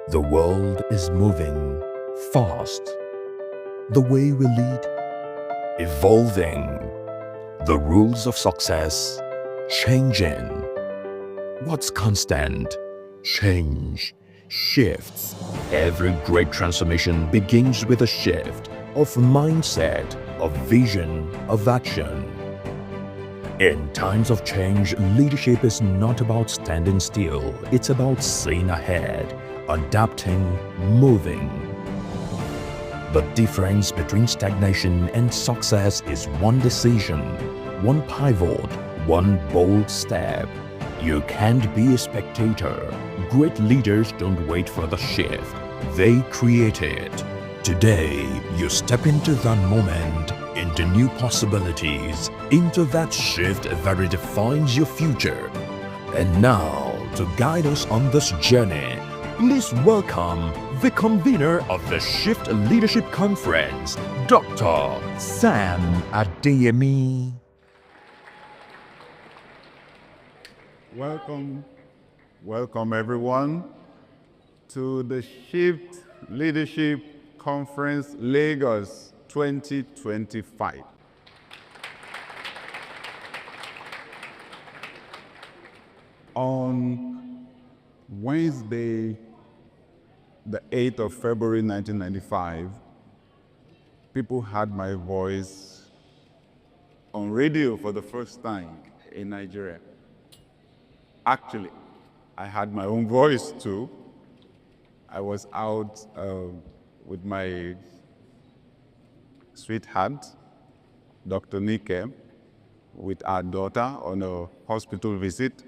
The world is moving fast. The way we lead, evolving. The rules of success, changing. What's constant? Change, shifts. Every great transformation begins with a shift of mindset, of vision, of action. In times of change, leadership is not about standing still. It's about seeing ahead, adapting, moving. The difference between stagnation and success is one decision, one pivot, one bold step. You can't be a spectator. Great leaders don't wait for the shift. They create it. Today, you step into that moment, into new possibilities, into that shift that redefines your future. And now, to guide us on this journey, please welcome the convener of the Shift Leadership Conference, Dr. Sam Adeyemi. Welcome everyone to the Shift Leadership Conference Lagos 2025. On Wednesday, the 8th of February 1995, people heard my voice on radio for the first time in Nigeria. Actually, I had my own voice too. I was out with my sweetheart, Dr. Nike, with our daughter on a hospital visit.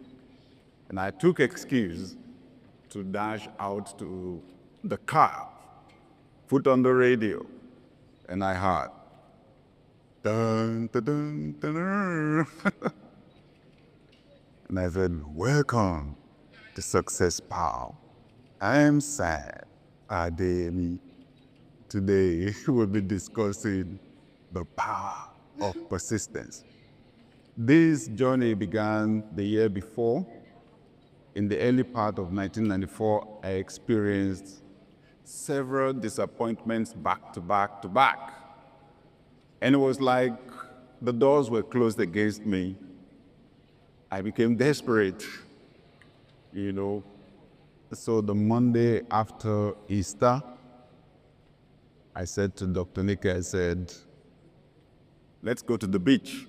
And I took excuse to dash out to the car, put on the radio, and I heard, dun, dun, dun, dun, dun. And I said, welcome to Success Power. I am Sam Adeyemi. Today, we'll be discussing the power of persistence. This journey began the year before. In the early part of 1994, I experienced several disappointments back to back to back. And it was like the doors were closed against me. I became desperate, So the Monday after Easter, I said to Dr. Nika, I said, let's go to the beach.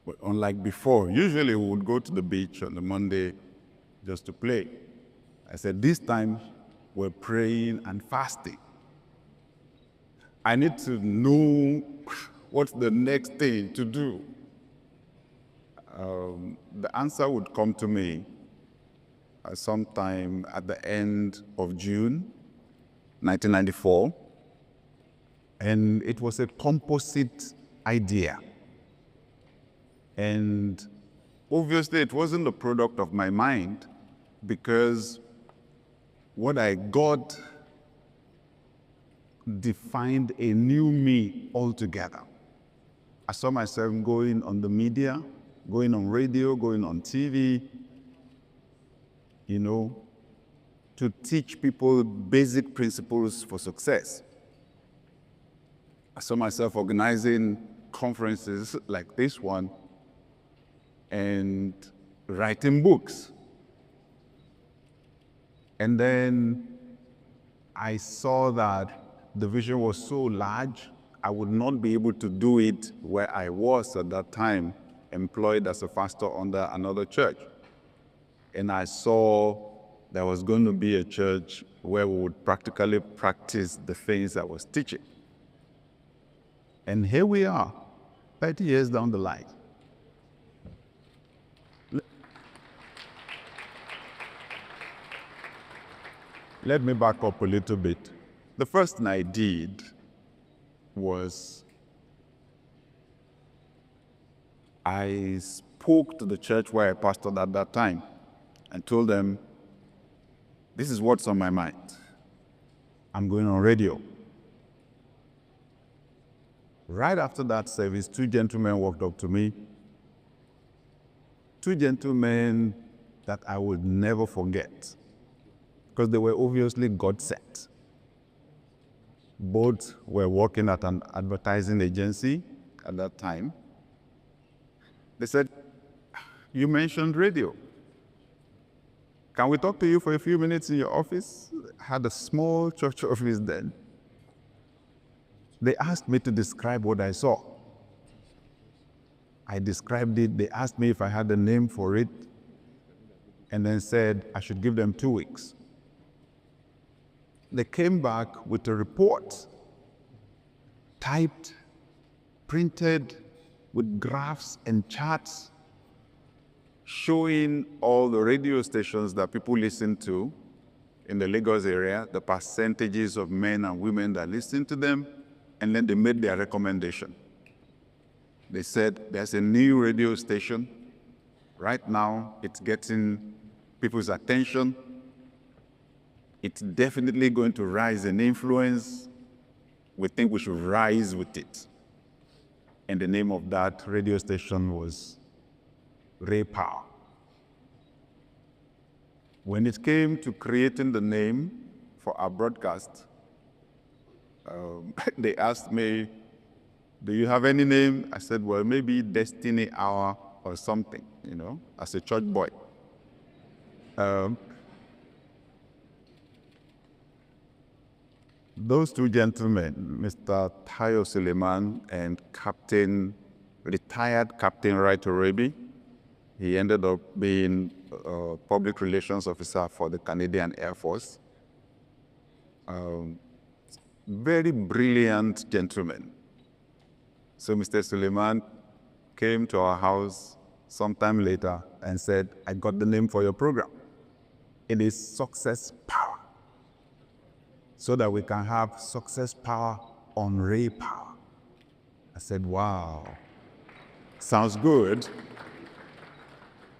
But unlike before, usually we would go to the beach on the Monday just to play. I said, this time we're praying and fasting. I need to know what's the next thing to do. The answer would come to me sometime at the end of June 1994. And it was a composite idea. And obviously it wasn't the product of my mind, because what I got defined a new me altogether. I saw myself going on the media, going on radio, going on TV, to teach people basic principles for success. I saw myself organizing conferences like this one and writing books. And then I saw that the vision was so large, I would not be able to do it where I was at that time, employed as a pastor under another church. And I saw there was going to be a church where we would practically practice the things I was teaching. And here we are, 30 years down the line. Let me back up a little bit. The first thing I did was I spoke to the church where I pastored at that time and told them, this is what's on my mind. I'm going on radio. Right after that service, two gentlemen walked up to me. Two gentlemen that I would never forget. because they were obviously God sent. Both were working at an advertising agency at that time. They said, "You mentioned radio. Can we talk to you for a few minutes in your office?" I had a small church office then. They asked me to describe what I saw. I described it. They asked me if I had a name for it, and then said I should give them 2 weeks. They came back with a report, typed, printed, with graphs and charts, showing all the radio stations that people listen to in the Lagos area, the percentages of men and women that listen to them, and then they made their recommendation. They said, there's a new radio station. Right now, it's getting people's attention. It's definitely going to rise in influence. We think we should rise with it. And the name of that radio station was Ray Power. When it came to creating the name for our broadcast, they asked me, "Do you have any name?" I said, "Well, maybe Destiny Hour or something, as a church boy." Those two gentlemen, Mr. Tayo Suleiman and retired Captain Wright Orebi, he ended up being a public relations officer for the Canadian Air Force. Very brilliant gentlemen. So Mr. Suleiman came to our house sometime later and said, "I got the name for your program. It is Success Power, so that we can have Success Power on Ray Power." I said, "Wow, sounds good."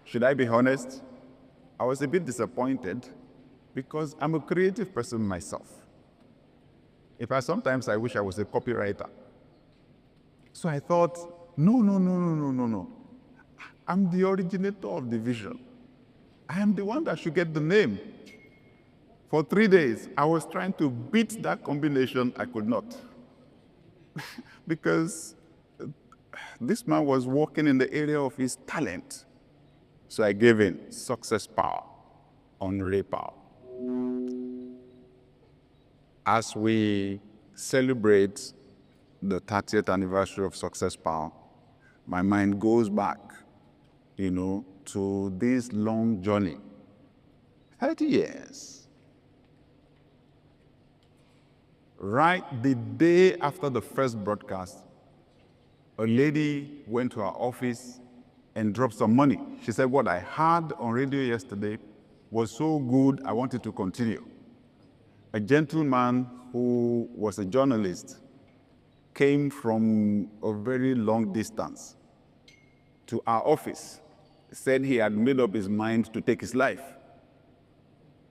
Should I be honest? I was a bit disappointed because I'm a creative person myself. Sometimes I wish I was a copywriter. So I thought, no. I'm the originator of the vision. I am the one that should get the name. For 3 days, I was trying to beat that combination. I could not. Because this man was working in the area of his talent. So I gave him Success Power on Ray Power. As we celebrate the 30th anniversary of Success Power, my mind goes back, to this long journey. 30 years. Right the day after the first broadcast, a lady went to our office and dropped some money. She said, "What I heard on radio yesterday was so good, I wanted to continue." A gentleman who was a journalist came from a very long distance to our office, said he had made up his mind to take his life.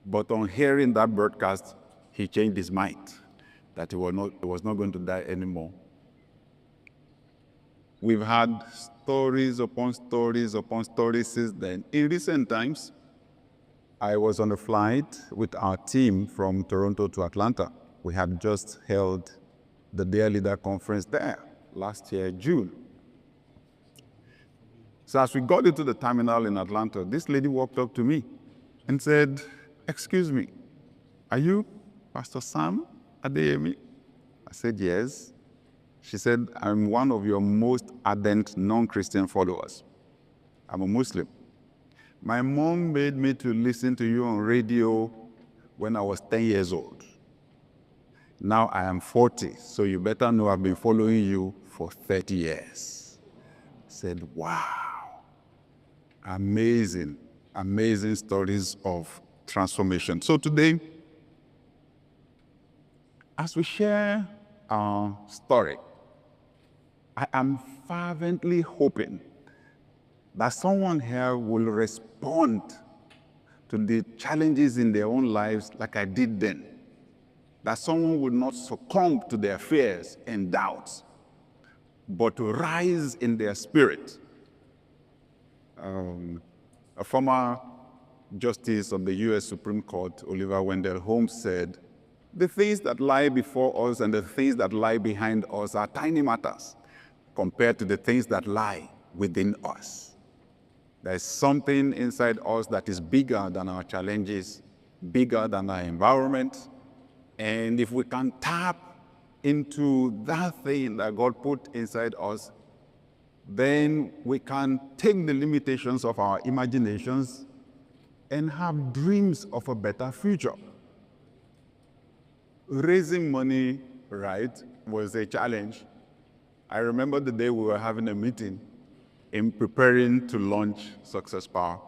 But on hearing that broadcast, he changed his mind, that he was not going to die anymore. We've had stories upon stories upon stories since then. In recent times, I was on a flight with our team from Toronto to Atlanta. We had just held the Dear Leader Conference there last year, June. So as we got into the terminal in Atlanta, this lady walked up to me and said, "Excuse me, are you Pastor Sam Adeyemi?" I said, "Yes." She said, "I'm one of your most ardent non-Christian followers. I'm a Muslim. My mom made me to listen to you on radio when I was 10 years old. Now I am 40, so you better know I've been following you for 30 years. I said, "Wow." Amazing, amazing stories of transformation. So today, as we share our story, I am fervently hoping that someone here will respond to the challenges in their own lives like I did then. That someone will not succumb to their fears and doubts, but to rise in their spirit. A former Justice of the U.S. Supreme Court, Oliver Wendell Holmes, said, "The things that lie before us and the things that lie behind us are tiny matters compared to the things that lie within us." There's something inside us that is bigger than our challenges, bigger than our environment. And if we can tap into that thing that God put inside us, then we can take the limitations of our imaginations and have dreams of a better future. Raising money, right, was a challenge. I remember the day we were having a meeting in preparing to launch Success Power.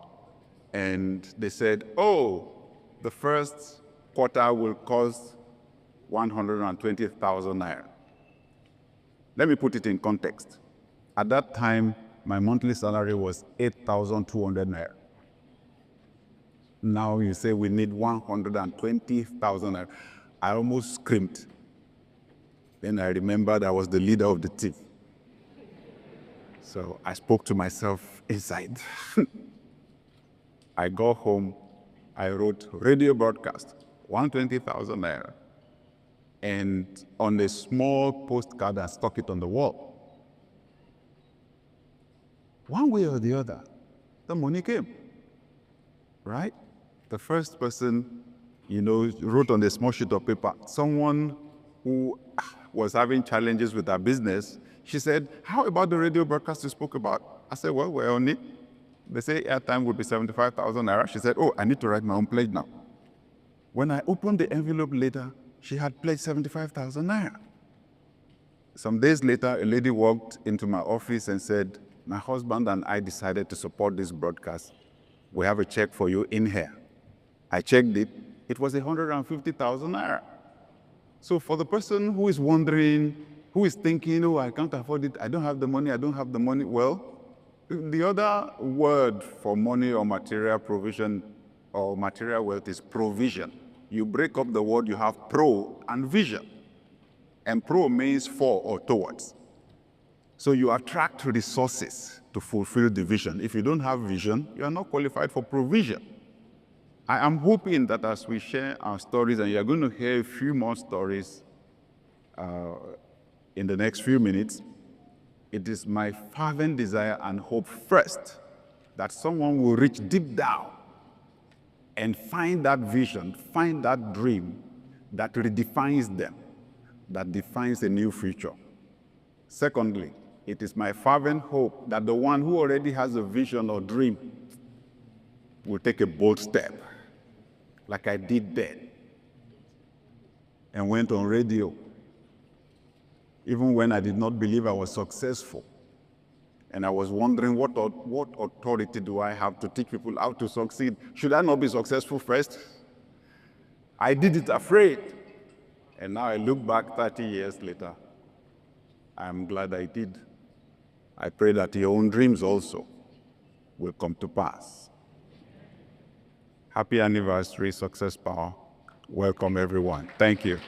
And they said, oh, the first quarter will cost 120,000 naira. Let me put it in context. At that time, my monthly salary was 8,200 naira. Now you say we need 120,000 naira. I almost screamed. Then I remembered I was the leader of the team. So I spoke to myself inside. I got home, I wrote radio broadcast, 120,000 naira, and on a small postcard, I stuck it on the wall. One way or the other, the money came, right? The first person, wrote on a small sheet of paper, someone who was having challenges with her business. She said, how about the radio broadcast you spoke about? I said, well, we're on it. They say airtime would be 75,000 naira. She said, oh, I need to write my own pledge now. When I opened the envelope later, she had pledged 75,000 naira. Some days later, a lady walked into my office and said, my husband and I decided to support this broadcast. We have a check for you in here. I checked it. It was 150,000 naira. So for the person who is wondering, who is thinking, oh, I can't afford it, I don't have the money, well, the other word for money or material provision or material wealth is provision. You break up the word, you have pro and vision. And pro means for or towards. So you attract resources to fulfill the vision. If you don't have vision, you are not qualified for provision. I am hoping that as we share our stories, and you're going to hear a few more stories in the next few minutes, it is my fervent desire and hope first that someone will reach deep down and find that vision, find that dream that redefines them, that defines a new future. Secondly, it is my fervent hope that the one who already has a vision or dream will take a bold step, like I did then, and went on radio, even when I did not believe I was successful. And I was wondering, what authority do I have to teach people how to succeed? Should I not be successful first? I did it afraid. And now I look back 30 years later. I'm glad I did. I pray that your own dreams also will come to pass. Happy anniversary, Success Power. Welcome, everyone. Thank you.